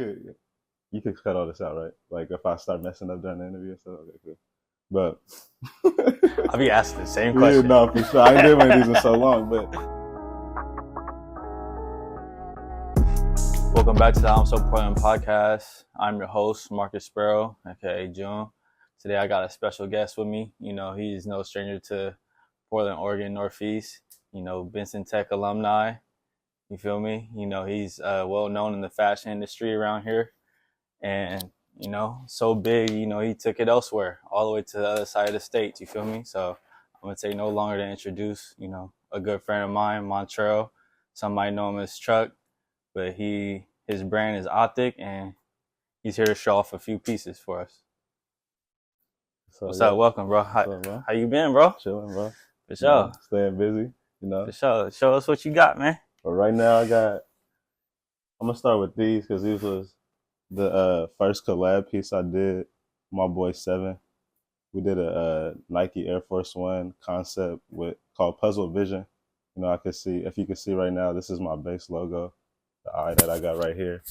you could cut all this out, right? Like if I start messing up during the interview and stuff, okay, cool. But I'll be asking the same yeah, question. no, for sure. I ain't doing one of these in so long, but Welcome back to the I'm So Portland podcast. I'm your host, Marcus Sparrow, aka June. Today I got a special guest with me. You know, he's no stranger to Portland, Oregon, Northeast. You know, Benson Tech alumni. You feel me? You know, he's well known in the fashion industry around here. And, you know, so big, you know, he took it elsewhere, all the way to the other side of the state. You feel me? So I'm going to take no longer to introduce, you know, a good friend of mine, Montrail. Some might know him as Truck, but his brand is Optique, and he's here to show off a few pieces for us. so, What's yeah. up? Welcome, bro. What's up, bro? How you been, bro? Chilling, bro. For sure. Staying busy, you know. For sure. Show us what you got, man. But right now I'm gonna start with these because these was the first collab piece I did. My boy Seven. We did a Nike Air Force One concept called Puzzle Vision. You know, if you can see right now, this is my base logo, the eye that I got right here.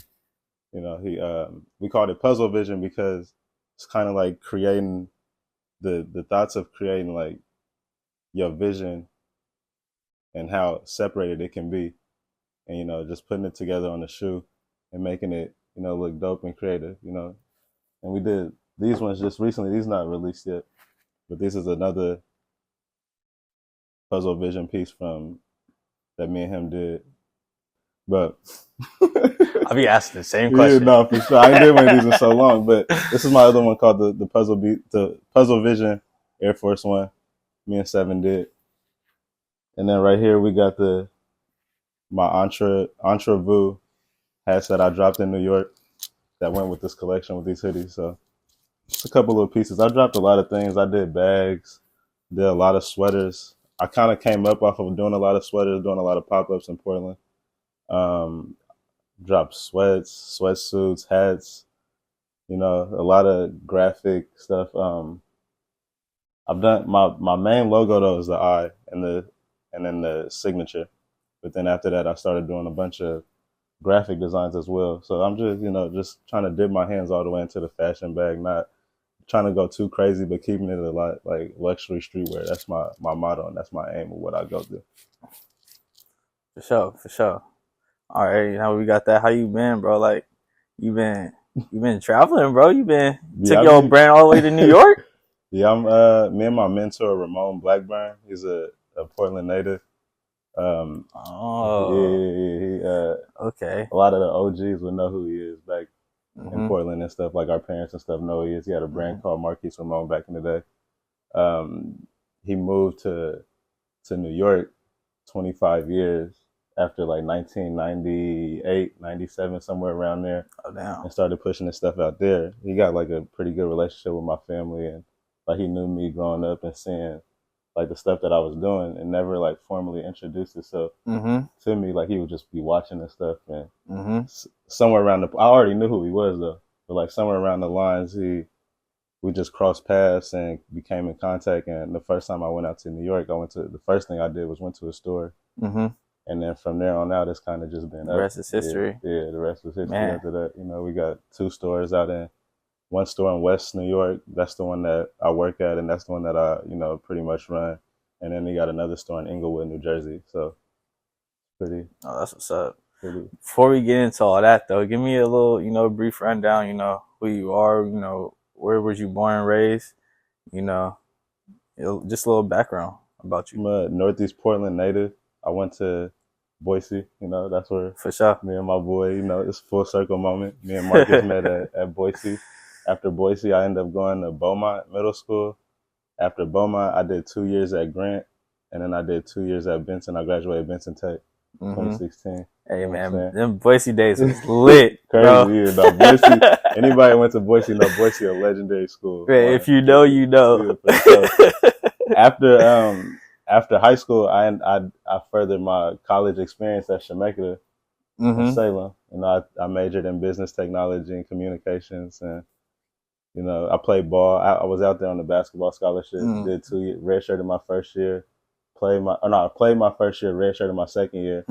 You know, we called it Puzzle Vision because it's kind of like creating the thoughts of creating like your vision and how separated it can be. And, you know, just putting it together on the shoe and making it, you know, look dope and creative, you know. And we did these ones just recently. These not released yet, but this is another Puzzle Vision piece that me and him did. But I'll be asking the same question. Yeah, no, for sure. I ain't doing one of these in so long, but this is my other one called the Puzzle Vision Air Force One. Me and Seven did. And then right here we got my Entrepreneurial hats that I dropped in New York that went with this collection with these hoodies. So it's a couple of pieces. I dropped a lot of things. I did bags, did a lot of sweaters. I kind of came up off of doing a lot of sweaters, doing a lot of pop-ups in Portland. Dropped sweats, sweatsuits, hats, you know, a lot of graphic stuff. I've done my main logo though is the eye and then the signature. But then after that, I started doing a bunch of graphic designs as well. So I'm just, you know, just trying to dip my hands all the way into the fashion bag, not trying to go too crazy, but keeping it a lot like luxury streetwear. That's my motto, and that's my aim of what I go do. For sure. All right, now we got that. How you been, bro? Like, you been traveling, bro? You took your brand all the way to New York? Yeah, me and my mentor Ramon Blackburn. He's a Portland native. Okay. A lot of the OGs would know who he is back in Portland and stuff. Like our parents and stuff know who he is. He had a brand called Marquise Ramon back in the day. He moved to New York 25 years after like 1998, 97, somewhere around there. Oh, damn. And started pushing his stuff out there. He got like a pretty good relationship with my family, and like he knew me growing up and seeing like the stuff that I was doing, and never like formally introduced himself to me. Like he would just be watching and stuff, and somewhere around I already knew who he was though, but like somewhere around the lines, we just crossed paths and became in contact. And the first time I went out to New York, the first thing I did was went to a store, and then from there on out, it's kind of just been the rest is history. Yeah, the rest was history. Man. After that, you know, we got 2 stores out in. One store in West New York, that's the one that I work at, and that's the one that I, you know, pretty much run. And then we got another store in Inglewood, New Jersey. So, pretty. Oh, that's what's up. Pretty. Before we get into all that, though, give me a little, you know, brief rundown, you know, who you are, you know, where was you born and raised, you know, just a little background about you. I'm a Northeast Portland native. I went to Boise, you know, that's where For sure. me and my boy, you know, it's a full circle moment. Me and Marcus met at Boise. After Boise, I ended up going to Beaumont Middle School. After Beaumont, I did 2 years at Grant, and then I did 2 years at Benson. I graduated Benson Tech, 2016. Hey, man, them Boise days was lit, Crazy, bro. Yeah, no, Boise. Anybody who went to Boise know Boise a legendary school. Right, if you know, you know. Yeah, for sure. After high school, I furthered my college experience at Shemeketa in Salem. You know, I majored in business technology and communications, and you know, I played ball. I was out there on the basketball scholarship. Did 2 years, redshirted my first year. I played my first year, redshirted my second year.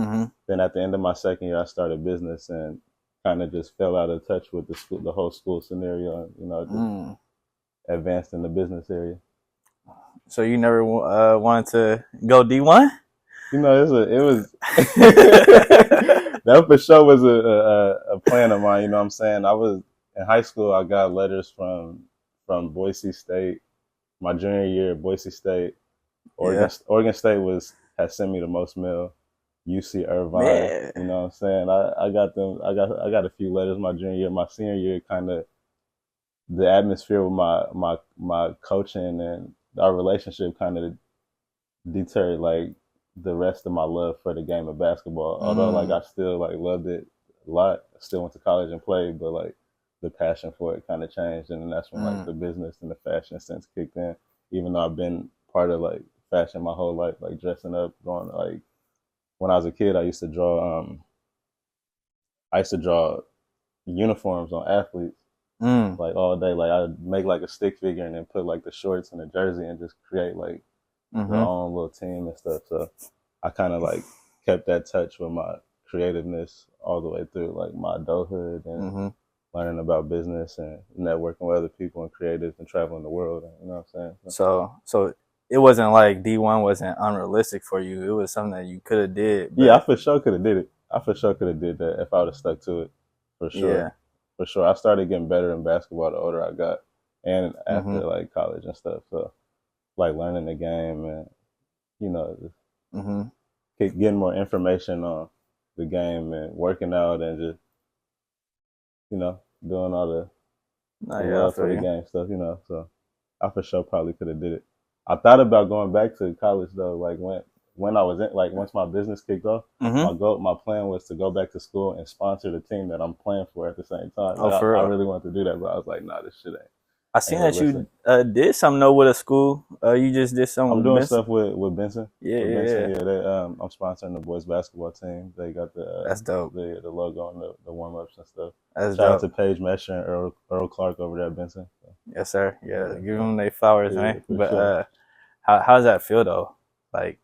Then at the end of my second year, I started business, and kind of just fell out of touch with the whole school scenario, and just advanced in the business area. So you never wanted to go D1? It was that for sure was a plan of mine. You know what I'm saying? I was in high school. I got letters from Boise State. My junior year, Boise State, Oregon State had sent me the most mail. UC Irvine, Man. you know what I'm saying? I got them. I got a few letters my junior year. My senior year, kind of the atmosphere with my coaching and our relationship kind of deterred like the rest of my love for the game of basketball. Although like I still like loved it a lot. I still went to college and played, but like the passion for it kind of changed, and then that's when like the business and the fashion sense kicked in. Even though I've been part of like fashion my whole life, like dressing up, going like when I was a kid, I used to draw uniforms on athletes like all day. Like I'd make like a stick figure and then put like the shorts and the jersey and just create like their own little team and stuff. So I kind of like kept that touch with my creativeness all the way through like my adulthood and learning about business and networking with other people and creatives and traveling the world. You know what I'm saying? So it wasn't like D1 wasn't unrealistic for you. It was something that you could have did. Yeah, I for sure could have did it. I for sure could have did that if I would have stuck to it. For sure. Yeah. For sure. I started getting better in basketball the older I got and after like college and stuff. So like learning the game and, just getting more information on the game and working out and just, doing all the love for the game stuff, So I for sure probably could have did it. I thought about going back to college though, like when I was in, like once my business kicked off, my plan was to go back to school and sponsor the team that I'm playing for at the same time. Like, I really wanted to do that, but I was like, nah, this shit ain't. I seen that you did something though with a school. You just did something. I'm doing stuff with Benson. Yeah. I'm sponsoring the boys basketball team. They got that's dope. The logo and the warm ups and stuff. That's Shout dope. out to Paige Mesher and Earl Clark over there at Benson. So. Yes, sir. Yeah, give them their flowers, man. But sure. How does that feel though? Like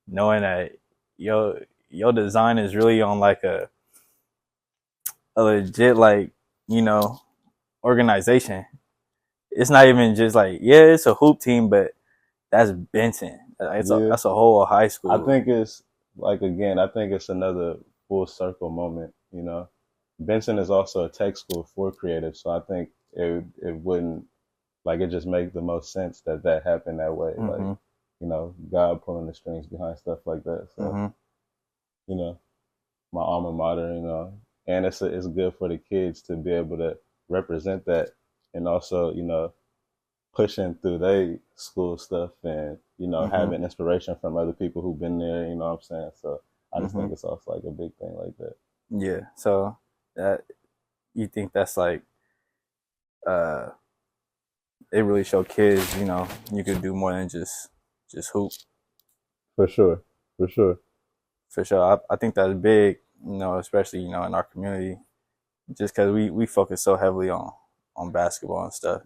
knowing that your design is really on like a legit like organization. It's not even just like it's a hoop team, but that's Benson. That's a whole high school. I think it's like I think it's another full circle moment. Benson is also a tech school for creatives, so I think it wouldn't like it just makes the most sense that happened that way. Like God pulling the strings behind stuff like that. So my alma mater, and it's good for the kids to be able to represent that. And also, pushing through their school stuff and, having inspiration from other people who've been there, you know what I'm saying? So I just think it's also like a big thing like that. Yeah. So that you think that's like it really show kids, you could do more than just hoop. For sure. I think that's big, especially, in our community, just because we focus so heavily on basketball and stuff,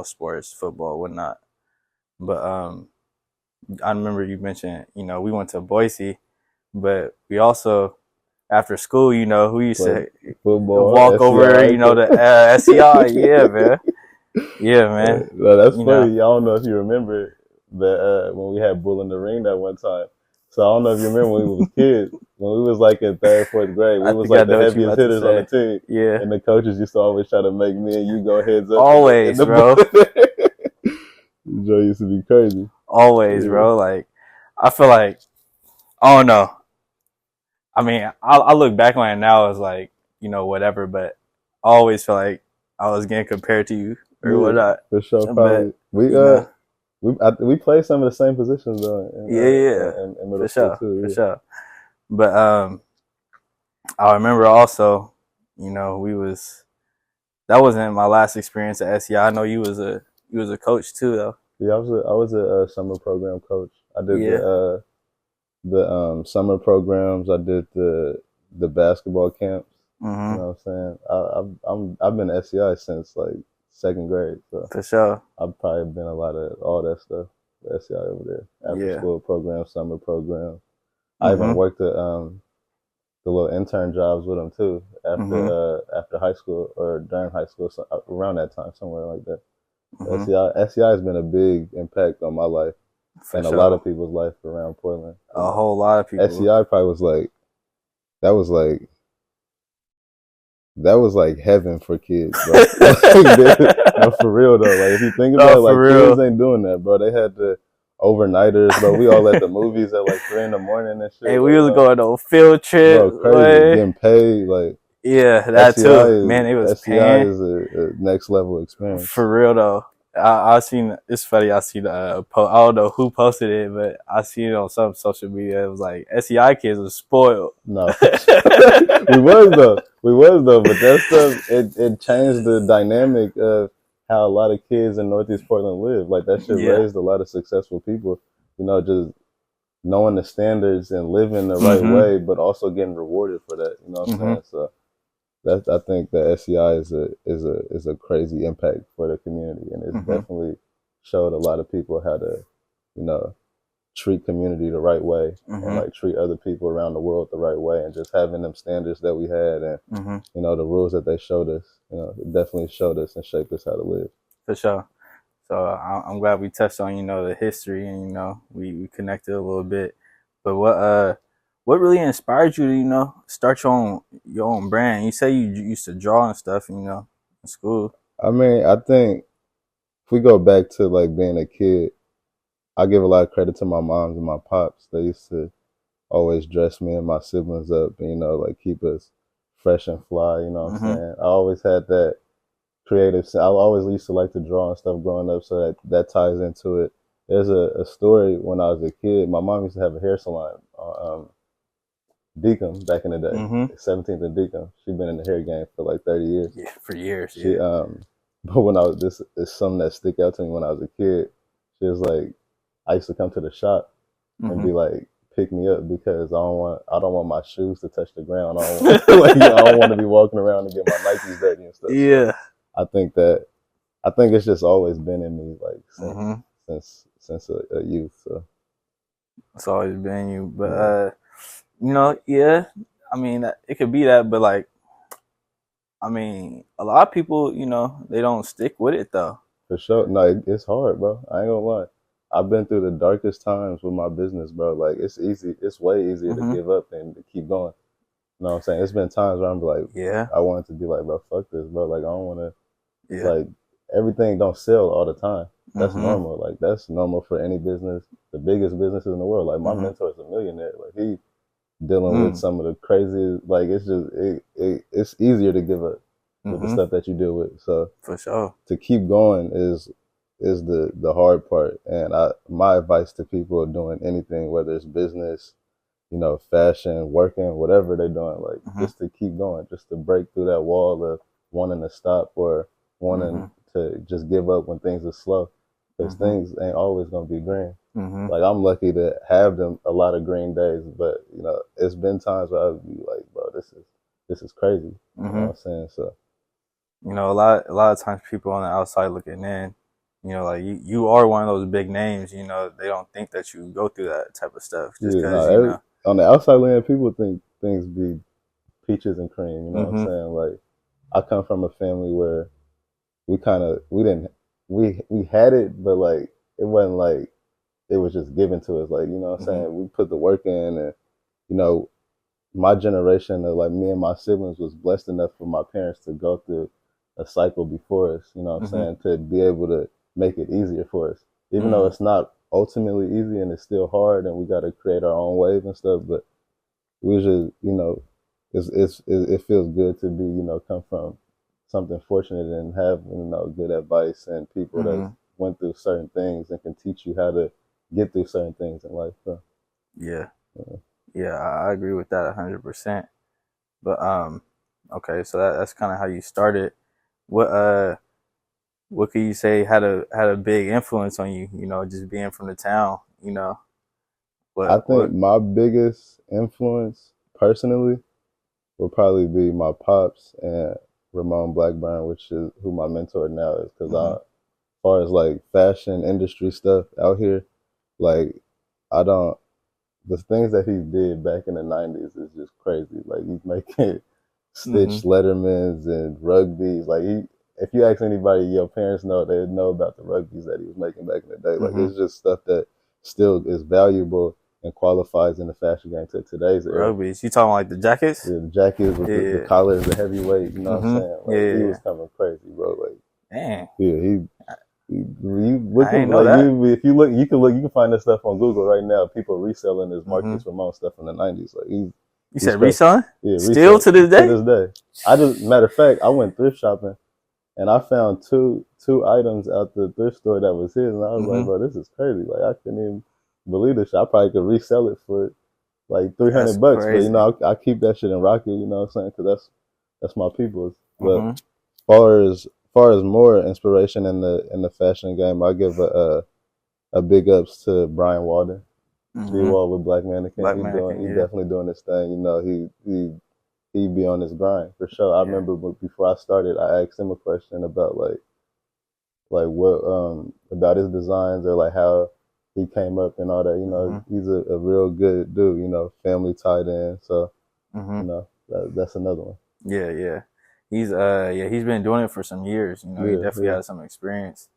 sports, football, whatnot. But I remember you mentioned, we went to Boise, but we also, after school, who used to football, walk over, the SCI. Yeah, man. Yeah, man. Well, that's funny. I don't know if you remember that when we had Bull in the Ring that one time. So I don't know if you remember when we was kids, when we was like in 3rd, 4th grade, we was like the heaviest hitters on the team. Yeah. And the coaches used to always try to make me and you go heads up. Always, bro. Joe used to be crazy. Always, bro. Like, I feel like, I don't know. I mean, I look back on it now as like, whatever, but I always feel like I was getting compared to you or whatnot. For sure, probably. But, we play some of the same positions though. In middle school too. For sure. But I remember also, that wasn't my last experience at SEI. I know you was a coach too though. Yeah, I was a summer program coach. I did the summer programs. I did the basketball camps. You know what I'm saying? I've been at SEI since like 2nd grade. So for sure. I've probably been a lot of all that stuff. The SEI over there. After school programs, summer programs. I even worked at the little intern jobs with them too Mm-hmm. after high school or during high school, so around that time, somewhere like that. Mm-hmm. SEI has been a big impact on my life For and a lot sure. of people's life around Portland. You A know, whole lot of people. SEI probably was like that was like that was like heaven for kids, bro. No, for real though. Like if you think about No, it, for like kids real. ain't doing that, bro. They had the overnighters, bro. We all at the movies at like 3 in the morning and shit. Hey, we Like, was going on field trip. bro, crazy. Way. Getting paid, like Yeah, that SEI too. is Man, it was SEI paying is a next level experience. for real though. I seen it's funny. I seen I don't know who posted it, but I seen it on some social media. It was like SEI kids was spoiled. No, for sure. We was though. But that stuff it changed the dynamic of how a lot of kids in Northeast Portland live. Like that shit Yeah. raised a lot of successful people. You know, just knowing the standards and living the right Mm-hmm. way, but also getting rewarded for that. You know what I'm Mm-hmm. saying? So that I think the SEI is a crazy impact for the community, and it's Mm-hmm. definitely showed a lot of people how to, you know, treat community the right way and Mm-hmm. like treat other people around the world the right way, and just having them standards that we had and Mm-hmm. you know the rules that they showed us. You know, it definitely showed us and shaped us how to live. For sure. So I'm glad we touched on the history and we connected a little bit. But what really inspired you to start your own brand? You say you used to draw and stuff, in school. I mean, I think if we go back to like being a kid, I give a lot of credit to my moms and my pops. They used to always dress me and my siblings up and, you know, like keep us fresh and fly, you know what I'm Mm-hmm. saying? I always had that creative, I always used to like to draw and stuff growing up, so that ties into it. There's a story when I was a kid. My mom used to have a hair salon on Deacon back in the day, Mm-hmm. 17th and Deacon. She'd been in the hair game for like 30 years. Yeah, for years. She, Yeah. but when I was, this is something that stick out to me when I was a kid. She was like, I used to come to the shop and Mm-hmm. be like, pick me up because I don't want my shoes to touch the ground. I don't want, like, I don't want to be walking around and get my Nikes dirty and stuff. So Yeah. I think that I think it's just always been in me, like Mm-hmm. since a youth. So It's always been you, but yeah, yeah. I mean, it could be that, but like, I mean, a lot of people, they don't stick with it though. for sure. No, it's hard, bro. I ain't gonna lie. I've been through the darkest times with my business, bro. Like it's easy. It's way easier to Mm-hmm. give up than to keep going. You know what I'm saying? It's been times where I'm like, Yeah. I wanted to be like, bro, fuck this, bro. Like I don't want to. Yeah. Like everything don't sell all the time. That's Mm-hmm. normal. Like that's normal for any business. The biggest businesses in the world. Like my Mm-hmm. mentor is a millionaire. Like he dealing with Mm. some of the craziest. Like it's just it's easier to give up with the Mm-hmm. stuff that you deal with. So For sure. to keep going is the hard part. And my advice to people doing anything, whether it's business, you know, fashion, working, whatever they're doing, like Mm-hmm. just to keep going, just to break through that wall of wanting to stop or wanting Mm-hmm. to just give up when things are slow. Because Mm-hmm. things ain't always gonna be green. Mm-hmm. Like I'm lucky to have them a lot of green days, but you know, it's been times where I'd be like, bro, this is crazy. You know Mm-hmm. what I'm saying? So A lot of times people on the outside looking in, like you are one of those big names. They don't think that you go through that type of stuff just yeah, because on the outside land, people think things be peaches and cream. You know what I'm Mm-hmm. saying? Like I come from a family where we kind of we didn't we had it, but like it wasn't like it was just given to us. Like you know what I'm Mm-hmm. saying? We put the work in, and you know my generation of like me and my siblings was blessed enough for my parents to go through a cycle before us. You know what I'm Mm-hmm. saying? To be able to make it easier for us, even though Mm-hmm. it's not ultimately easy and it's still hard, and we got to create our own wave and stuff. But we just it feels good to be come from something fortunate and have good advice and people that Mm-hmm. went through certain things and can teach you how to get through certain things in life. So, Yeah. yeah. Yeah, I agree with that 100%. But okay, so that's kind of how you started. What what could you say had a big influence on you? Just being from the town. I What? think my biggest influence personally would probably be my pops and Ramon Blackburn, which is who my mentor now is. Because Mm-hmm. as far as like fashion industry stuff out here, like I don't the things that he did back in the '90s is just crazy. Like he's making Mm-hmm. stitched Lettermans and rugbies. Like if you ask anybody, your parents know, they know about the rugbies that he was making back in the day. Like Mm-hmm. it's just stuff that still is valuable and qualifies in the fashion game to today's era. Rugbies. You talking like the jackets? Yeah, the jackets with the Yeah. collars, the heavyweight. You know what I'm Mm-hmm. saying? Like he Yeah. was coming crazy, bro. Like Dang. yeah, you look I at ain't know like that. if you look, you can find this stuff on Google right now. People reselling his Mm-hmm. Marcus Ramon stuff from the '90s. Like You he's said crazy. reselling? Yeah, Still resale to this to day? this day. I just matter of fact, I went thrift shopping and I found two items out the thrift store that was his, and I was like, Mm-hmm. bro, this is crazy. Like I couldn't even believe this shit. I probably could resell it for like That's $300, but you crazy. know, I keep that shit in Rocket. You know what I'm saying? Because that's my people's. But Mm-hmm. far as more inspiration in the fashion game, I give a big ups to Brian Walden. D Mm-hmm. Wall with Black Mannequin. Black mannequin. He Yeah. definitely doing this thing. You know, he be on his grind for sure. I Yeah. remember before I started, I asked him a question about like what about his designs or like how he came up and all that. You know, Mm-hmm. he's a real good dude. You know, family tied in. So Mm-hmm. you know that's another one. Yeah. Yeah. He's been doing it for some years. You know, he definitely has some experience.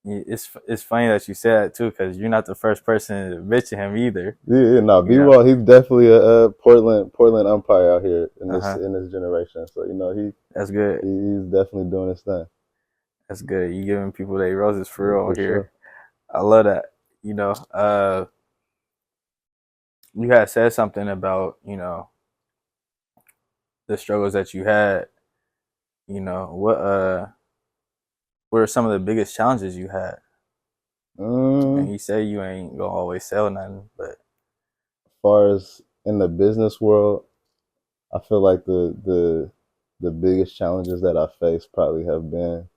It's funny that you said that too, because you're not the first person to mention him either. Yeah. No, You B know. Wall, he's definitely a Portland umpire out here Uh-huh. in this generation. So you know That's good. he's definitely doing his thing. That's good. You giving people their roses for Yeah, real for here. sure. I love that. You know, you had said something about, the struggles that you had. You know, what are some of the biggest challenges you had? And Um, you say you ain't gonna always sell nothing, but as far as in the business world, I feel like the biggest challenges that I faced probably have been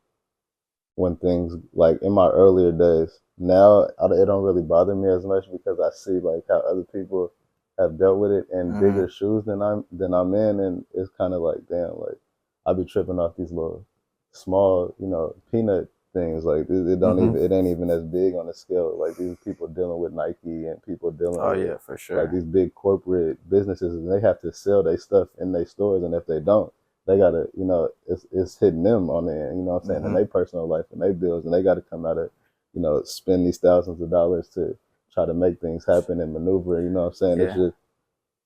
when things like in my earlier days. Now it don't really bother me as much because I see like how other people have dealt with it in mm-hmm. bigger shoes than I'm in, and it's kind of like damn, like I be tripping off these little small, you know, peanut things. Like it don't Mm-hmm. even it ain't even as big on the scale. Like these people dealing with Nike and people dealing Oh with yeah, for like sure. these big corporate businesses, and they have to sell their stuff in their stores, and if they don't, they gotta, you know, it's hitting them on the end, you know what I'm saying, in Mm-hmm. their personal life and their bills, and they gotta come out of, you know, spend these thousands of dollars to try to make things happen and maneuver, you know what I'm saying? It's Yeah. just,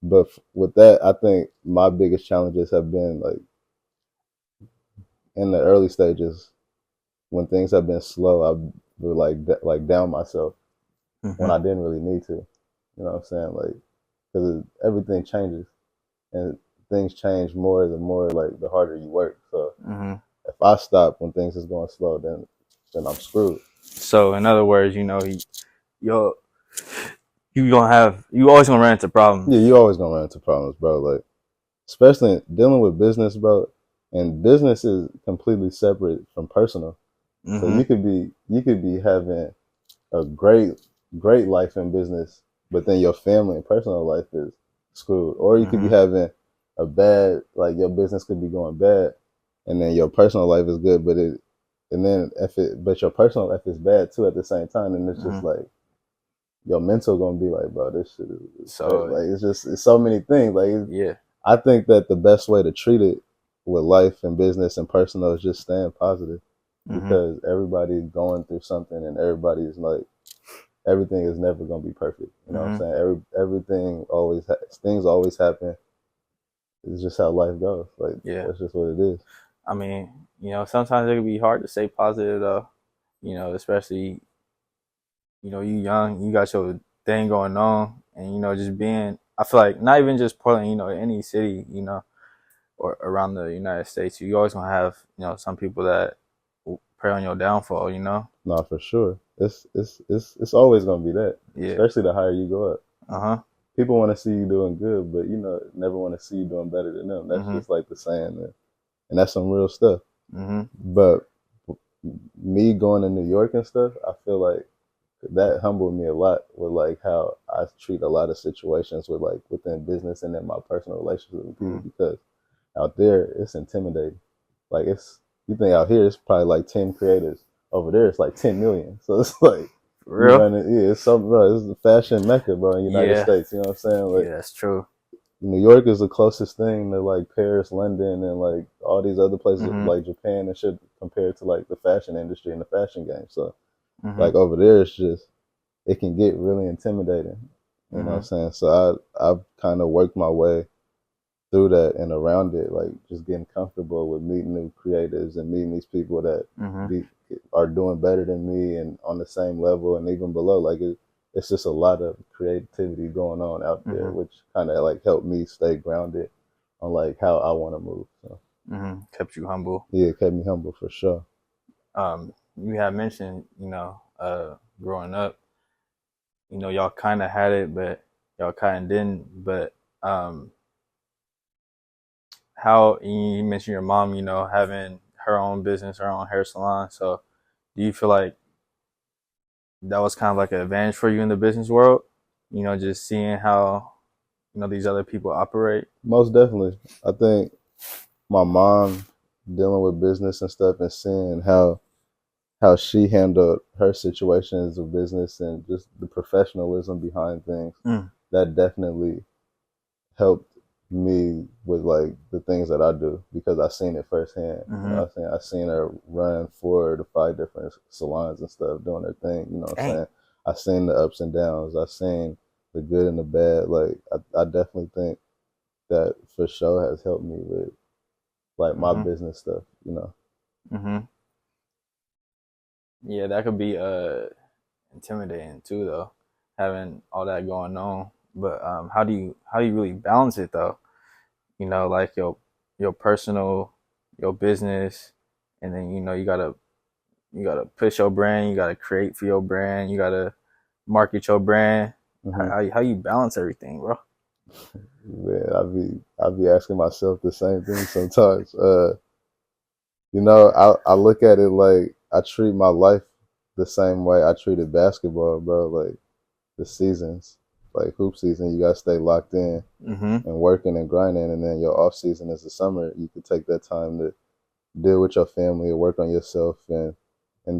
but with that, I think my biggest challenges have been like in the early stages when things have been slow. I would like down myself when Mm-hmm. I didn't really need to, you know what I'm saying? Like, because everything changes and things change more the more like the harder you work. So Mm-hmm. if I stop when things is going slow, then I'm screwed. So in other words, you'll you always gonna run into problems. Yeah, you always gonna run into problems, bro. Like especially dealing with business, bro. And business is completely separate from personal. So Mm-hmm. you could be having a great life in business, but then your family and personal life is screwed. Or you could be Mm-hmm. having a bad like your business could be going bad, and then your personal life is good, but your personal life is bad too at the same time, and it's Mm-hmm. just like your mental gonna be like, bro, this shit is crazy. So Like it's so many things. yeah. I think that the best way to treat it with life and business and personal is just staying positive Mm-hmm. because everybody's going through something and everybody's like everything is never gonna be perfect. You know what I'm Mm-hmm. saying? Everything always things always happen. It's just how life goes. Like Yeah. that's just what it is. I mean, sometimes it can be hard to stay positive though. Especially you young, you got your thing going on, and just being. I feel like not even just Portland, any city, or around the United States, you always gonna have some people that will prey on your downfall. No, for sure. It's always gonna be that. Yeah. Especially the higher you go up. Uh-huh. People want to see you doing good, but you know, never want to see you doing better than them. That's Mm-hmm. just like the saying, and that's some real stuff. Mm-hmm. But me going to New York and stuff, I feel like that humbled me a lot with like how I treat a lot of situations with like within business and in my personal relationships with people Mm-hmm. because out there it's intimidating. Like you think out here it's probably like 10 creators. Over there it's like 10 million. So it's like For You real? run it, yeah, it's something, bro. It's the fashion mecca, bro, in the United Yeah. States. You know what I'm saying? Like Yeah, that's true. New York is the closest thing to like Paris, London, and like all these other places Mhm. like Japan and shit compared to like the fashion industry and the fashion game. So like Mhm. over there, it's just it can get really intimidating. You know what I'm Mhm. saying? So I've kind of worked my way through that and around it, like just getting comfortable with meeting new creatives and meeting these people that Mhm. be are doing better than me and on the same level and even below. Like it's just a lot of creativity going on out there, Mhm. which kind of like helped me stay grounded on like how I want to move. So Mhm. Kept you humble. yeah, it kept me humble for sure. You had mentioned, growing up, y'all kind of had it, but y'all kind of didn't. But um, how you mentioned your mom, having her own business, her own hair salon. So, do you feel like that was kind of like an advantage for you in the business world? Just seeing how these other people operate. Most definitely, I think my mom dealing with business and stuff and seeing how she handled her situations of business and just the professionalism behind things Mm. that definitely helped me with like the things that I do because I seen it firsthand. You Mm-hmm. know, I seen her run 4 to 5 different salons and stuff doing her thing. You know what I'm Dang. saying? I seen the ups and downs. I seen the good and the bad. Like I definitely think that for sure has helped me with like my Mm-hmm. business stuff. You know. Mm-hmm. Yeah, that could be intimidating too, though, having all that going on. But how do you really balance it though? Like your personal, your business, and then you gotta push your brand, you gotta create for your brand, you gotta market your brand. Mm-hmm. How you balance everything, bro? Man, I be asking myself the same thing sometimes. I look at it like I treat my life the same way I treated basketball, bro. Like the seasons, like hoop season, you gotta stay locked in Mm-hmm. and working and grinding, and then your off season is the summer. You can take that time to deal with your family or work on yourself and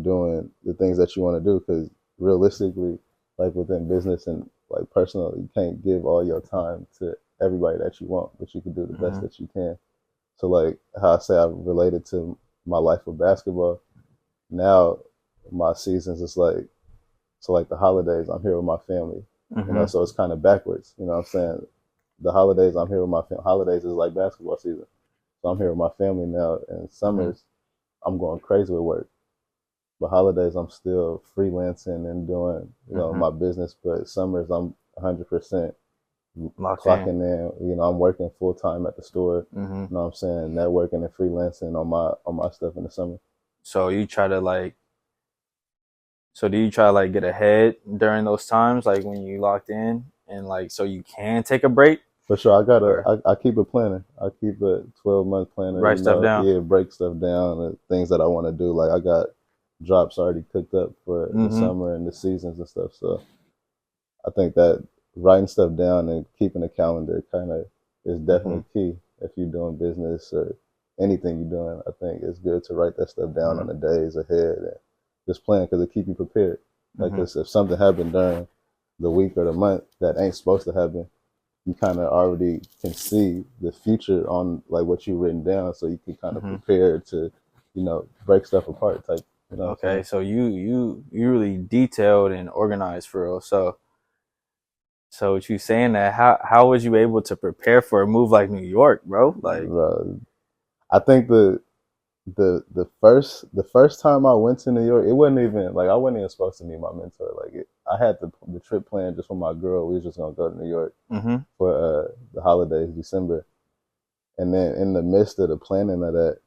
doing the things that you want to do. Because realistically, like within business and like personal, you can't give all your time to everybody that you want, but you can do the best Mm-hmm. that you can. So like how I say I related to my life with basketball. Now my seasons is like so like the holidays I'm here with my family. Mm-hmm. So it's kind of backwards. You know what I'm saying? The holidays I'm here with my family. Holidays is like basketball season. So I'm here with my family now. And Mm-hmm. summers I'm going crazy with work. But holidays I'm still freelancing and doing Mm-hmm. my business. But summers I'm 100% Locked in. clocking in. I'm working full time at the store. Mm-hmm. You know what I'm saying? Networking and freelancing on my stuff in the summer. So you try to like So do you try to like get ahead during those times, like when you locked in, and like so you can take a break For sure, or I keep a planner. I keep a 12-month planner. write stuff down? Yeah, break stuff down and things that I want to do. Like I got drops already cooked up for the Mm-hmm. summer and the seasons and stuff. So I think that writing stuff down and keeping a calendar kind of is Mm-hmm. definitely key if you're doing business or anything you're doing. I think it's good to write that stuff down on Mm-hmm. the days ahead and just plan because it keep you prepared. Like, Mm-hmm. 'cause if something happened during the week or the month that ain't supposed to happen, you kind of already can see the future on like what you've written down, so you can kind of Mm-hmm. prepare to, break stuff apart. Type, you know what I'm Okay, saying? so you really detailed and organized for real. So what you saying that how was you able to prepare for a move like New York, bro? Like, I think the first time I went to New York, it wasn't even like I wasn't even supposed to meet my mentor. Like I had the trip planned just for my girl. We was just gonna go to New York mm-hmm. for the holidays, December, and then in the midst of the planning of that,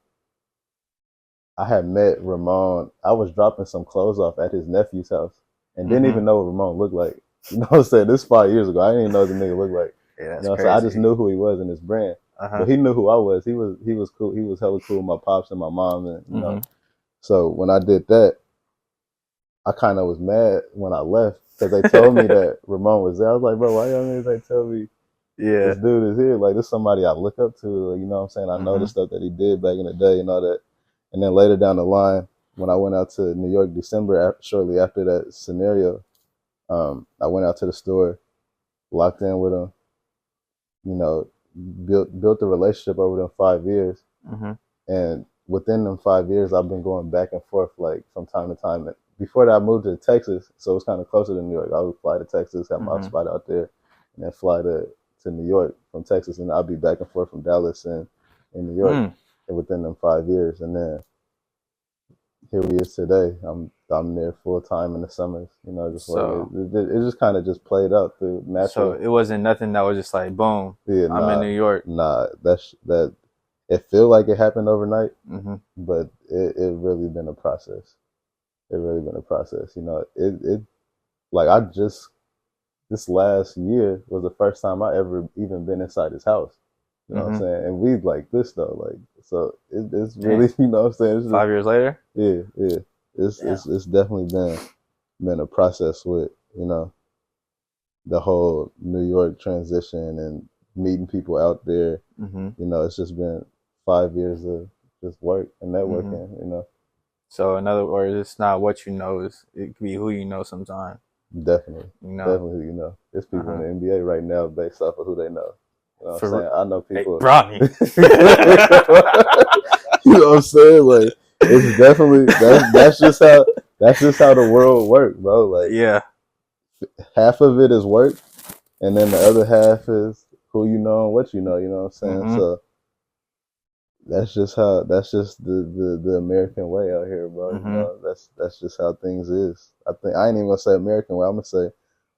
I had met Ramon. I was dropping some clothes off at his nephew's house and didn't Mm-hmm. even know what Ramon looked like. You know what I'm saying? This 5 years ago. I didn't even know what the nigga looked like. Yeah, You that's know what I'm saying? I just crazy. knew who he was in his brand. Uh-huh. But he knew who I was. He was cool. He was hella cool with my pops and my mom and Mm-hmm. So when I did that, I kind of was mad when I left because they told me that Ramon was there. I was like, bro, why y'all niggas ain't tell me Yeah. this dude is here? Like, this is somebody I look up to. Like, you know what I'm saying? I know the Mm-hmm. stuff that he did back in the day and all that. And then later down the line, when I went out to New York December, shortly after that scenario, I went out to the store, locked in with him, you know, built a relationship over them 5 years. Mm-hmm. And within them 5 years, I've been going back and forth like from time to time. And before that, I moved to Texas, so it was kind of closer to New York. I would fly to Texas, have my spot out there, and then fly to New York from Texas, and I'll be back and forth from Dallas and in New York. And within them 5 years, and then here we is today. I'm there full time in the summers. You know, just So it just kind of just played out through natural. so it wasn't nothing that was just like boom. Yeah, I'm in New York. Nah, that. It feel like it happened overnight, Mm-hmm. but it really been a process. It really been a process. You know, it like I just this last year was the first time I ever even been inside his house. You know what I'm saying? And we like this though, like so it's really you know what I'm saying. It's just, 5 years later. Yeah. It's definitely been a process with you know the whole New York transition and meeting people out there. Mm-hmm. You know, it's just been 5 years of just work and networking. You know. So in other words, it's not what you know; it could be who you know sometimes. Definitely, You know, definitely. You know, there's people in the NBA right now based off of who they know. You know what I'm saying? I know people. Hey, Bronny. You know what I'm saying? Like it's definitely that's just how the world works, bro. Like yeah, half of it is work, and then the other half is who you know and what you know. You know what I'm saying? So that's just the American way out here, bro. You know, that's just how things is. I ain't even gonna say American way. I'm gonna say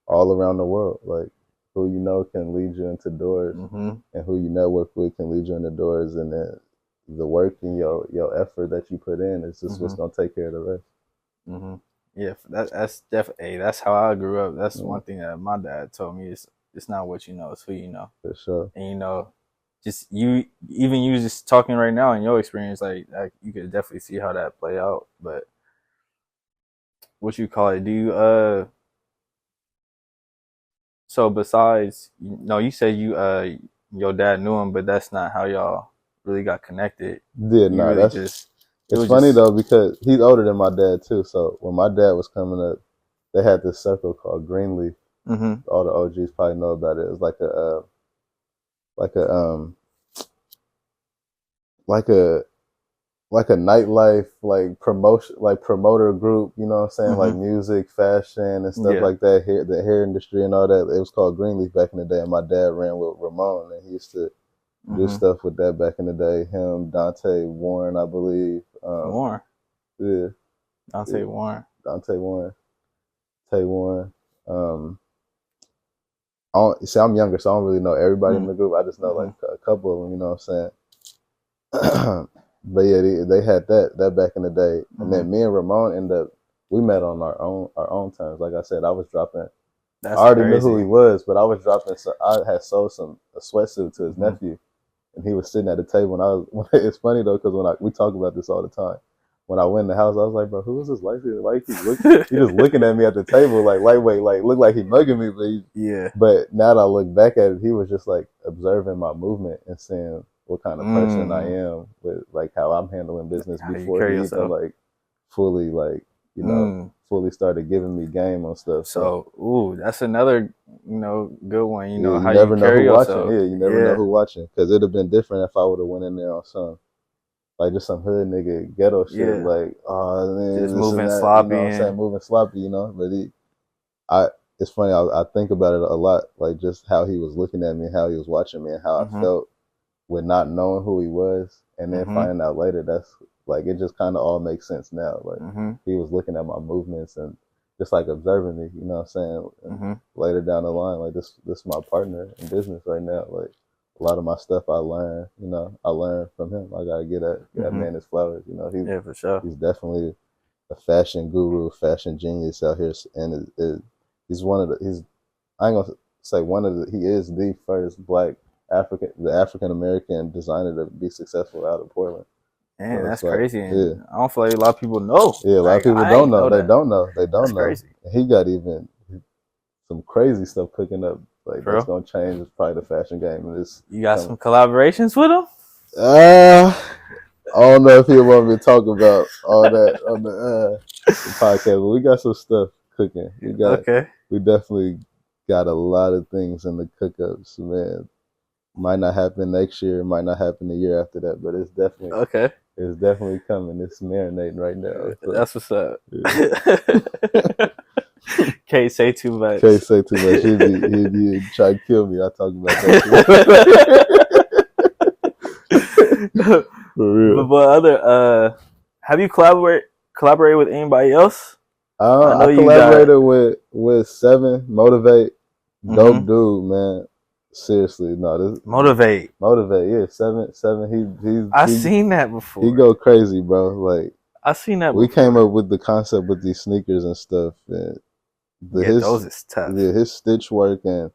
all around the world. Like who you know can lead you into doors, and who you network with can lead you into doors, and then the work and your effort that you put in is just what's gonna take care of the rest. Yeah, that's definitely that's how I grew up. That's one thing that my dad told me. It's not what you know, it's who you know. For sure. And you know, just you just talking right now in your experience, like you could definitely see how that play out. But what you call it? Do you so besides you said your dad knew him, but that's not how y'all really got connected. Yeah, no, really that's it's funny though because he's older than my dad too. So when my dad was coming up, they had this circle called Greenleaf. All the OGs probably know about it. It was like a nightlife like promotion like promoter group, you know what I'm saying? Like music, fashion and stuff like that, the hair industry and all that. It was called Greenleaf back in the day, and my dad ran with Ramon, and he used to do stuff with that back in the day. Him, Dante Warren, I believe. Warren. Yeah. Dante Warren. Tay Warren. I'm younger, so I don't really know everybody in the group. I just know like a couple of them, you know what I'm saying? But yeah, they had that back in the day. And then me and Ramon we met on our own terms. Like I said, I was dropping. That's I already crazy. knew who he was, but I was dropping. So I had sold a sweatsuit to his nephew, and he was sitting at the table. And it's funny though, because we talk about this all the time. When I went in the house, I was like, bro, who is this lightweight? Like he just looking at me at the table, like lightweight, like looked like he mugging me. But now that I look back at it, he was just like observing my movement and seeing what kind of person I am with like how I'm handling business before he even like fully like fully started giving me game on stuff. So that's another good one. You know you how never you know carry who yourself. watching. Yeah, you never know who watching, because it'd have been different if I would have went in there on some like just some hood nigga ghetto shit, like oh man, just moving sloppy, you know what I'm saying, moving sloppy, you know. But it's funny. I think about it a lot, like just how he was looking at me, how he was watching me, and how I felt with not knowing who he was, and then finding out later. That's like it just kind of all makes sense now. Like he was looking at my movements and just like observing me, you know what I'm saying. Later down the line, like this is my partner in business right now. Like a lot of my stuff I learned from him. I gotta get that man his flowers. You know, for sure. He's definitely a fashion guru, fashion genius out here, and he's I ain't gonna say he is the first black African American designer to be successful out of Portland. Man, so that's crazy. And I don't feel like a lot of people know. Yeah, a lot of people don't know. They don't know. That's crazy. He got even some crazy stuff cooking up. Like that's gonna change probably the fashion game. You got some collaborations with him? I don't know if he want me to talk about all that on the podcast, but we got some stuff cooking. We definitely got a lot of things in the cookups, man. Might not happen next year, might not happen the year after that, but it's definitely coming. It's marinating right now. So. That's what's up. Yeah. Can't say too much. Can't say too much. He'd try to kill me. I talk about that. For real. But other have you collaborated with anybody else? I collaborated with Seven, Motivate, dope dude, man. Seriously, no, this Motivate, yeah, seven. I seen that before. He go crazy, bro. Like I seen that. We came up with the concept with these sneakers and stuff, and those is tough. Yeah, his stitch work and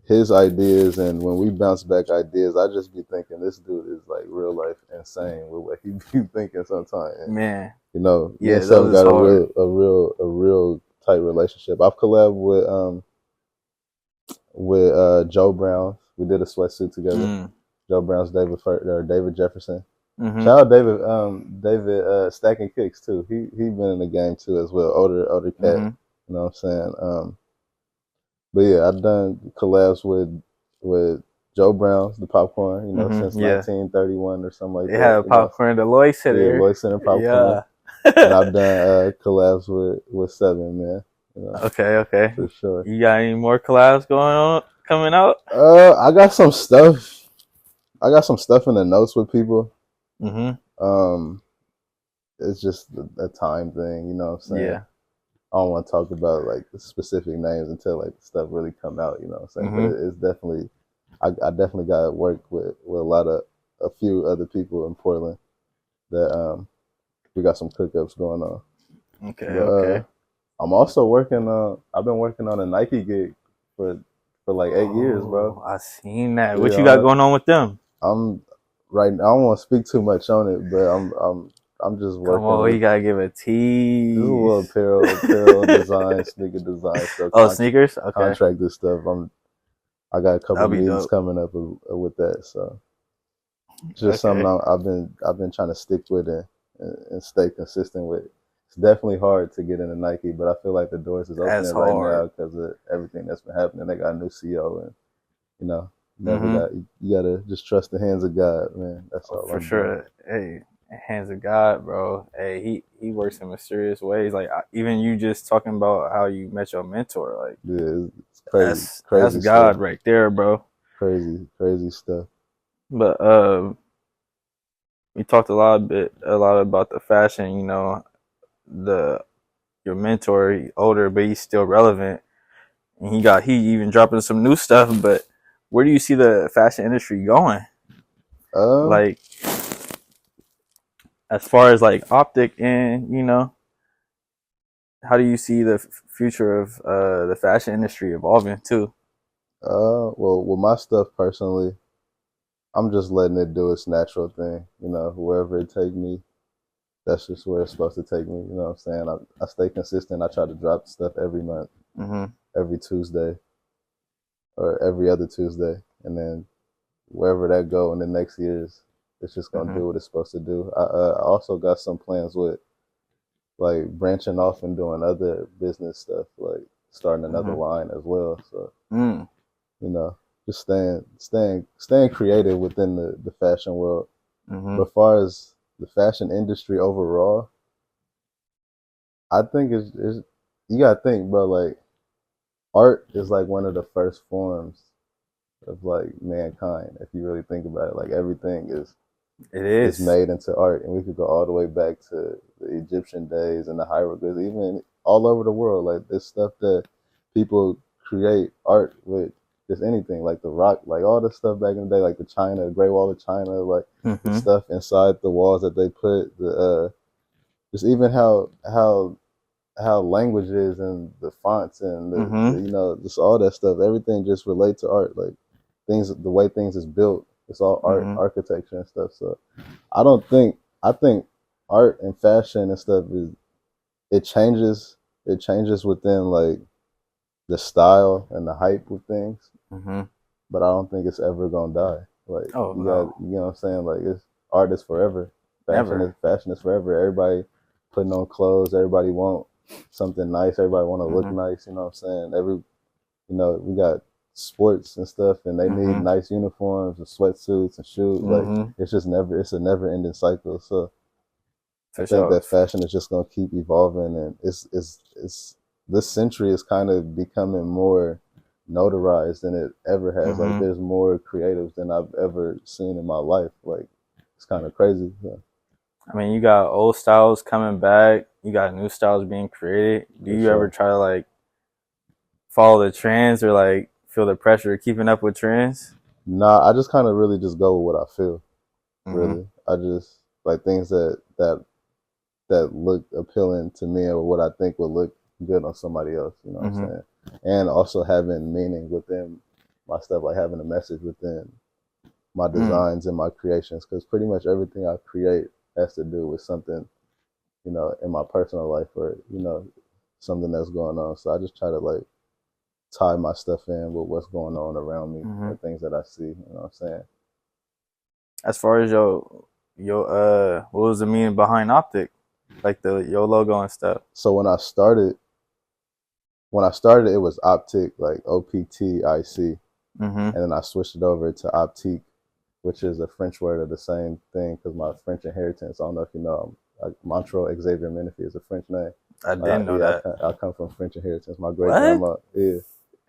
his ideas, and when we bounce back ideas, I just be thinking this dude is like real life insane with what he be thinking sometimes. And, man, you know, yeah, Seven got a real tight relationship. I've collabed with Joe Brown. We did a sweatsuit together. Joe Brown's David Jefferson. Shout out David Stacking Kicks too. He been in the game too as well. Older cat. You know what I'm saying? But yeah, I've done collabs with Joe Brown's the popcorn. You know, since 1931 or something like that. They have popcorn, the Lloyd Center. Yeah, Lloyd Center popcorn. Yeah. And I've done collabs with Seven, man. You know, okay. For sure. You got any more collabs coming out? I got some stuff. I got some stuff in the notes with people. It's just a time thing, you know what I'm saying? Yeah. I don't want to talk about like the specific names until like the stuff really come out, you know what I'm saying? But it's definitely, I definitely got to work with a few other people in Portland that we got some cookups going on. Okay. I'm also I've been working on a Nike gig for like 8 years, bro. I seen that. What you got going on with them? I don't want to speak too much on it, but I'm just working. Come on, you gotta give a tease. This is a little apparel design, sneaker design stuff. Sneakers? Okay. Contracted stuff. I got a couple meetings coming up with that, so it's just something I've been trying to stick with and stay consistent with. It's definitely hard to get into Nike, but I feel like the doors is opening right now because of everything that's been happening. They got a new CEO, and you know, you gotta just trust the hands of God, man. That's all. For sure. Hey, hands of God, bro. Hey, he works in mysterious ways. Like even you just talking about how you met your mentor, like yeah, it's crazy. That's God right there, bro. Crazy stuff. But we talked a lot about the fashion. You know, your mentor, he's older, but he's still relevant, and he even dropping some new stuff. But where do you see the fashion industry going? Like as far as like Optic, and you know, how do you see the future of the fashion industry evolving too? Well, with my stuff personally, I'm just letting it do its natural thing. You know, wherever it take me, that's just where it's supposed to take me. You know what I'm saying? I stay consistent. I try to drop stuff every month, every Tuesday, or every other Tuesday, and then wherever that go in the next years, it's just gonna do what it's supposed to do. I also got some plans with like branching off and doing other business stuff, like starting another line as well. So you know, just staying creative within the fashion world. But as far as the fashion industry overall, I think it's you gotta think, bro. Like art is like one of the first forms of like mankind. If you really think about it, like everything is made into art, and we could go all the way back to the Egyptian days and the hieroglyphs, even all over the world. Like this stuff that people create art with, just anything, like the rock, like all the stuff back in the day, like the Great Wall of China, like the stuff inside the walls that they put, the just even how languages and the fonts and the you know, just all that stuff, everything just relate to art, like things, the way things is built, it's all art, architecture and stuff. So I think art and fashion and stuff it changes within like the style and the hype of things, but I don't think it's ever gonna die. Like you know what I'm saying? Like art is forever. Never. Fashion is forever. Everybody putting on clothes. Everybody want something nice. Everybody want to look Mm-hmm. nice. You know what I'm saying? We got sports and stuff, and they need Mm-hmm. nice uniforms and sweatsuits and shoes. Like Mm-hmm. it's a never ending cycle. So I For think sure. that fashion is just gonna keep evolving, and it's this century is kind of becoming more notarized than it ever has. Like Mm-hmm. there's more creatives than I've ever seen in my life. Like it's kind of crazy. Yeah, I mean, you got old styles coming back. You got new styles being created. Do for you ever sure. try to like follow the trends or like feel the pressure of keeping up with trends? Nah, I just kind of really just go with what I feel. Mm-hmm. Really, I just like things that look appealing to me or what I think would look good on somebody else. You know what I'm Mm-hmm. saying? And also having meaning within my stuff, like having a message within my Mm. designs and my creations, because pretty much everything I create has to do with something, in my personal life or something that's going on. So I just try to like tie my stuff in with what's going on around me Mm-hmm. or things that I see. You know what I'm saying? As far as your what was the meaning behind Optic, like your logo and stuff? So when I started, it was Optic, like OPTIC, Mm-hmm. and then I switched it over to Optique, which is a French word of the same thing because my French inheritance. I don't know if you know, Montrail Xavier Menifee is a French name. I didn't know that. I come from French inheritance. My great What? grandma, yeah, yeah,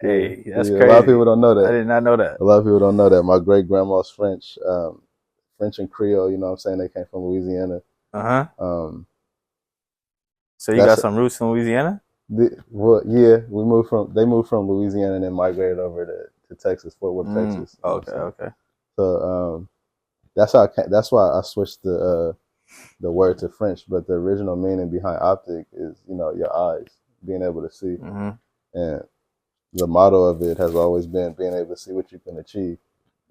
Hey, that's yeah. A lot of crazy. people don't know I that. did not know that. A lot of people don't know that. My great grandma's French, French and Creole. You know what I'm saying? They came from Louisiana. Uh-huh. Um, So you got that's some roots in Louisiana? well, yeah. They moved from Louisiana and then migrated over to Texas, Fort Worth, Texas. You know Okay, what I'm saying? okay. So that's why I switched the word to French. But the original meaning behind optic is your eyes, being able to see, Mm-hmm. and the motto of it has always been being able to see what you can achieve,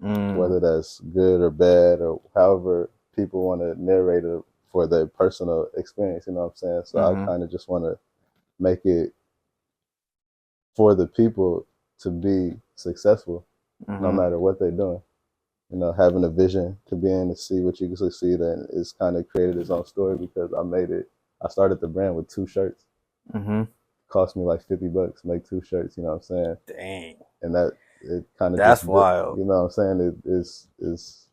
Mm. whether that's good or bad or however people want to narrate it for their personal experience. You know what I'm saying? So I Mm-hmm. kind of just want to make it for the people to be successful, no Mm-hmm. matter what they're doing. Having a vision to be able to see what you can succeed in is kind of created its own story because I started the brand with 2 shirts. Mm-hmm. Cost me like $50, make 2 shirts, you know what I'm saying? Dang. And that it kind of That's just, wild. you know what I'm saying? Is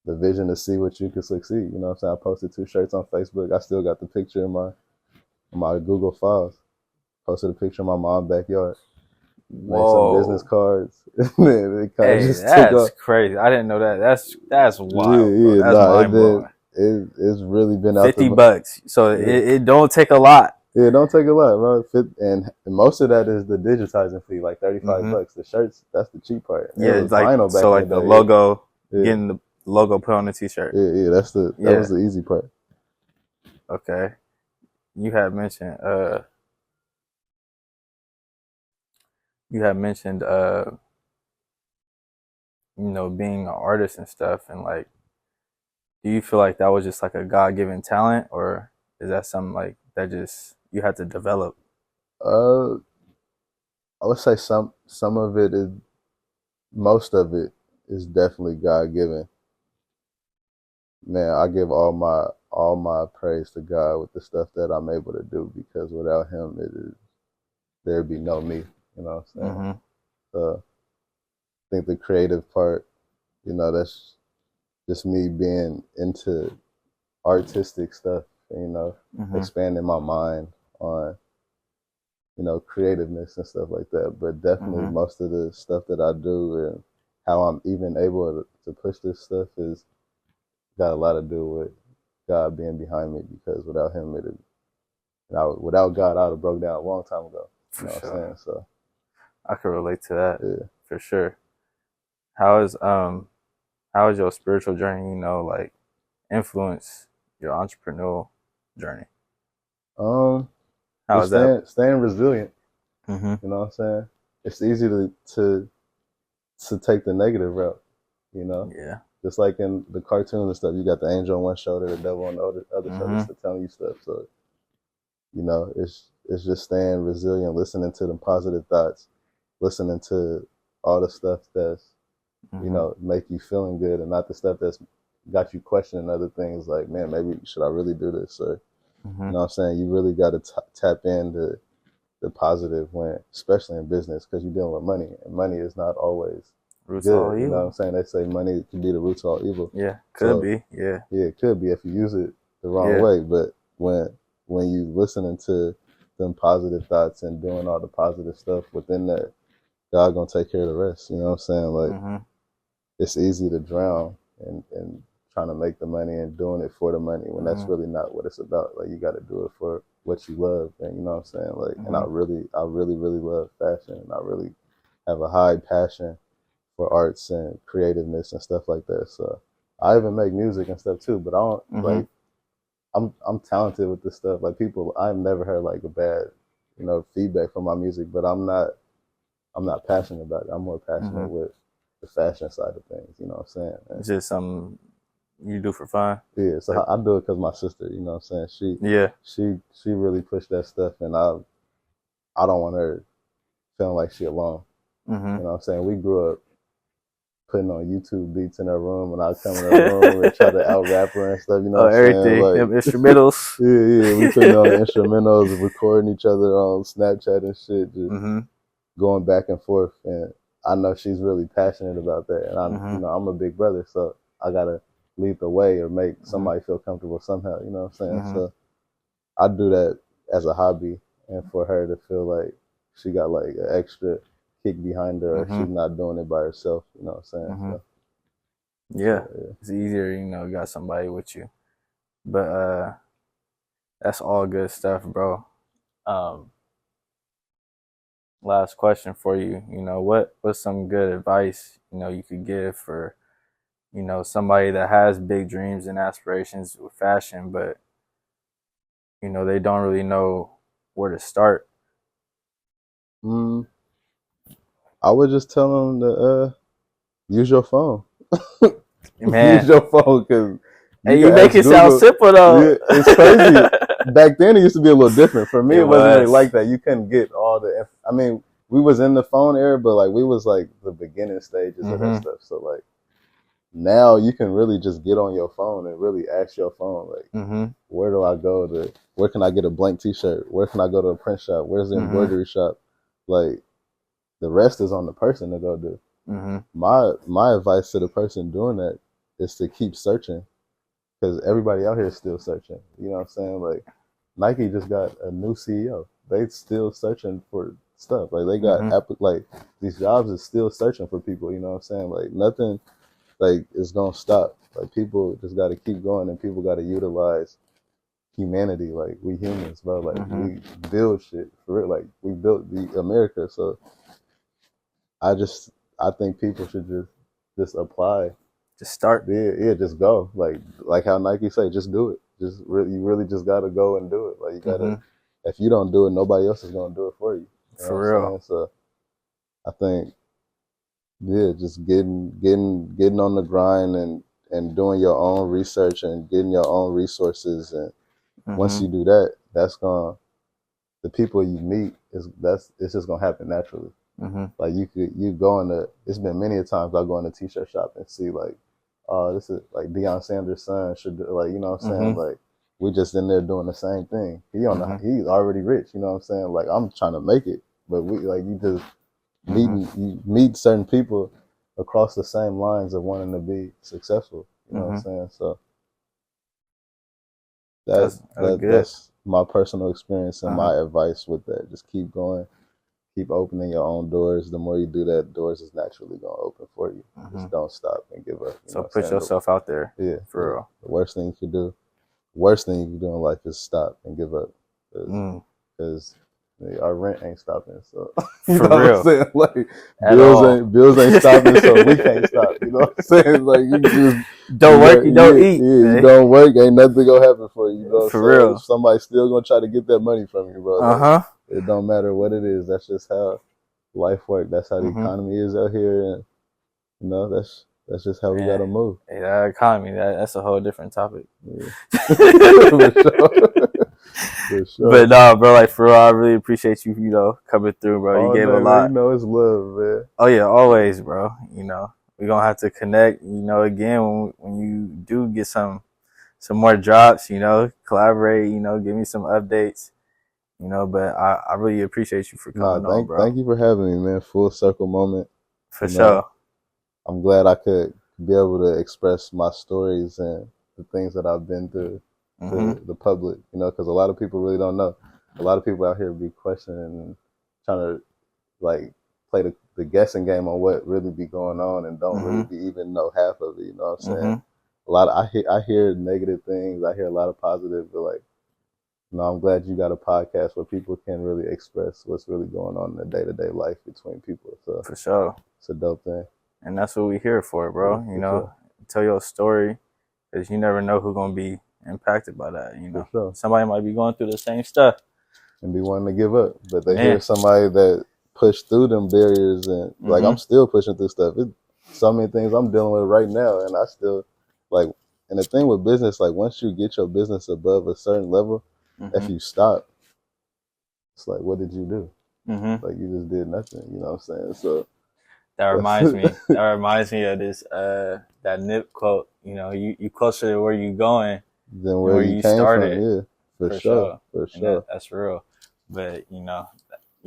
the vision to see what you can succeed. You know what I'm saying? I posted 2 shirts on Facebook. I still got the picture in my Google files. Posted a picture of my mom's backyard. Made some business Whoa. cards. And it kind of Hey, just took that's off. crazy. I didn't know that. That's Yeah, wild, bro. yeah, That's nah, it mind did. blowing. It's really been out 50 the. bucks. So Yeah, it don't take a lot. yeah, don't take a lot, bro. And most of that is the digitizing fee, like 35 Mm-hmm. bucks. The shirts, that's the cheap part. And it Yeah, was it's like vinyl so back in the like the day. logo, Yeah, getting the logo put on the t-shirt. yeah, yeah. That was Yeah. the easy part. Okay. You had mentioned you had mentioned being an artist and stuff, and like, do you feel like that was just like a God-given talent, or is that something like that just you had to develop? Uh, I would say some of it is, most of it is definitely God given. Man, I give all my praise to God with the stuff that I'm able to do because without Him, there'd be no me. You know what I'm saying? Mm-hmm. So I think the creative part, that's just me being into artistic stuff, Mm-hmm. expanding my mind on, creativeness and stuff like that. But definitely Mm-hmm. most of the stuff that I do and how I'm even able to push this stuff is got a lot to do with God being behind me because without him, without God, I'd have broke down a long time ago. You For know what I'm sure. saying? So, I could relate to that yeah. for sure. How is um how is your spiritual journey, like influence your entrepreneurial journey? Um, How just is that? staying resilient. Mm-hmm. You know what I'm saying? It's easy to take the negative route. You know, Yeah. just like in the cartoons and stuff, you got the angel on one shoulder, the devil on the other shoulder, Mm-hmm. to telling you stuff. So, it's just staying resilient, listening to them positive thoughts, listening to all the stuff that's Mm-hmm. make you feeling good, and not the stuff that's got you questioning other things like, man, maybe should I really do this? Or, you know what I'm saying? You really got to tap into the positive when, especially in business, because you're dealing with money, and money is not always Roots good. all You know evil. what I'm saying? They say money can be the root to all evil. Yeah, could be. Yeah, it could be if you use it the wrong way. But when you listening to them positive thoughts and doing all the positive stuff within that, God gonna take care of the rest. You know what I'm saying? Like it's easy to drown and trying to make the money and doing it for the money when that's really not what it's about. Like you got to do it for what you love, and you know what I'm saying. Like, and I really love fashion, and I really have a high passion for arts and creativeness and stuff like that. So I even make music and stuff too, but I don't like. I'm talented with this stuff. Like people, I've never heard like a bad, feedback from my music, but I'm not passionate about it. I'm more passionate with the fashion side of things. You know what I'm saying? And it's just something you do for fun. yeah, so I do it because my sister. You know what I'm saying? She really pushed that stuff, and I don't want her feeling like she alone. You know what I'm saying? We grew up putting on YouTube beats in her room, and I'd come in her room and try to out rap her and stuff. You know what I'm everything. saying? Like Instrumentals. yeah, we putting on instrumentals, recording each other on Snapchat and shit, just going back and forth. And I know she's really passionate about that, and I'm a big brother, so I gotta lead the way or make somebody feel comfortable somehow. You know what I'm saying? So I do that as a hobby, and for her to feel like she got like an extra kick behind her, or she's not doing it by herself. You know what I'm saying? So, it's easier, got somebody with you. But that's all good stuff, bro. Last question for you. What's some good advice you could give for somebody that has big dreams and aspirations with fashion, but they don't really know where to start? I would just tell them to use your phone. Man. Use your phone, because you make it sound simple though. Yeah, it's crazy. Back then it used to be a little different. For me, it wasn't really like that. You couldn't get all the. I mean, we was in the phone era, but like we was like the beginning stages of that stuff. So like now you can really just get on your phone and really ask your phone like, where do I go to? Where can I get a blank T-shirt? Where can I go to a print shop? Where's the embroidery shop? Like the rest is on the person to go do. My advice to the person doing that is to keep searching, because everybody out here is still searching. You know what I'm saying? Like Nike just got a new CEO. They still searching for stuff. Like they got like these jobs is still searching for people. You know what I'm saying? Like nothing like is gonna stop. Like people just got to keep going, and people got to utilize humanity. Like we humans, bro. Like we build shit for real. Like we built the America. So I think people should just apply. Just start. Yeah, just go. Like how Nike say, just do it. You really just gotta go and do it. Like you gotta. If you don't do it, nobody else is gonna do it for you. For real. So I think, just getting on the grind and doing your own research and getting your own resources, and once you do that, the people you meet it's just gonna happen naturally. Like you go into, it's been many a times I go in a t-shirt shop and see like, this is like Deion Sanders' son should do, like, you know what I'm saying? Like we just in there doing the same thing. He's already rich, you know what I'm saying? Like I'm trying to make it, but you just you meet certain people across the same lines of wanting to be successful. You know what I'm saying? So that's my personal experience and my advice with that. Just keep going. Keep opening your own doors. The more you do that, doors is naturally going to open for you. Just don't stop and give up. So put yourself out there. Yeah. For real. The worst thing you can do in life is stop and give up. Because our rent ain't stopping. So you for know real. What I'm saying? Like bills ain't stopping, so we can't stop. You know what I'm saying? Like you just don't work, you don't eat. Yeah, you don't work, ain't nothing gonna happen for you. You know what for real. Somebody's still gonna try to get that money from you, bro. Like, it don't matter what it is. That's just how life works. That's how the economy is out here, and that's just how we gotta move. Hey, that economy, that's a whole different topic. Yeah. For sure. But nah, bro, like for real, I really appreciate you, coming through, bro. You gave a lot. It's love, man. Oh yeah, always, bro. we're gonna have to connect, again when you do get some more drops, collaborate, give me some updates, but I really appreciate you for Nah, coming on, bro. thank you for having me, man. Full circle moment. For sure. I'm glad I could be able to express my stories and the things that I've been through to the public, because a lot of people really don't know. A lot of people out here be questioning and trying to like play the guessing game on what really be going on and don't really be even know half of it. You know what I'm saying? A lot of, I hear negative things. I hear a lot of positive, but like, I'm glad you got a podcast where people can really express what's really going on in the day-to-day life between people. So for sure, it's a dope thing. And that's what we're here for, bro. Sure. Tell your story, because you never know who's gonna be impacted by that. Sure. Somebody might be going through the same stuff and be wanting to give up, but they hear somebody that pushed through them barriers and like I'm still pushing through stuff. It's so many things I'm dealing with right now, and I still like. And the thing with business, like once you get your business above a certain level, if you stop, it's like, what did you do? Like you just did nothing. You know what I'm saying? So that reminds me. That reminds me of this that Nip quote. You closer to where you going than where you came started. From. Yeah, for sure. For sure. That's real. But you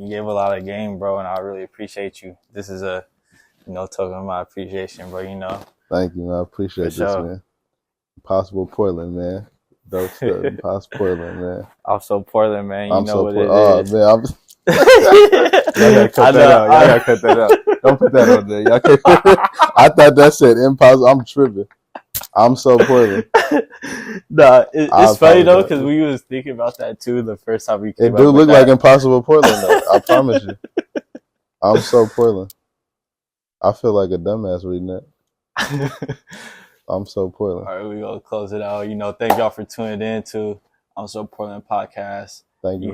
gave a lot of game, bro, and I really appreciate you. This is a token of my appreciation, bro. Thank you, man. I appreciate this, man. Impossible Portland, man. Dope stuff. Impossible Portland, man. I'm so Portland, man. I'm so what it is. Man, I'm y'all gotta cut that out. Y'all gotta cut that out. Don't put that on there. Y'all can't. I thought that said impossible. I'm tripping. I'm so Portland. Nah, it's funny though, because we was thinking about that too the first time we came. It do look like Impossible Portland though. I promise you. I'm so Portland. I feel like a dumbass reading that. I'm so Portland. All right, we gonna close it out. Thank y'all for tuning in to I'm So Portland podcast. Thank you.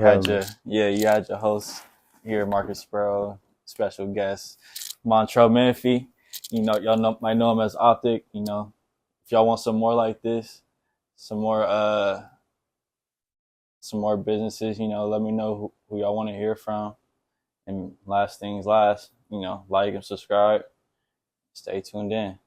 You had your host here, Marcus Sparrow, special guest Montrail Menifee. Y'all might know him as Optic. If y'all want some more like this, some more businesses, let me know who y'all want to hear from. And last things last, like and subscribe. Stay tuned in.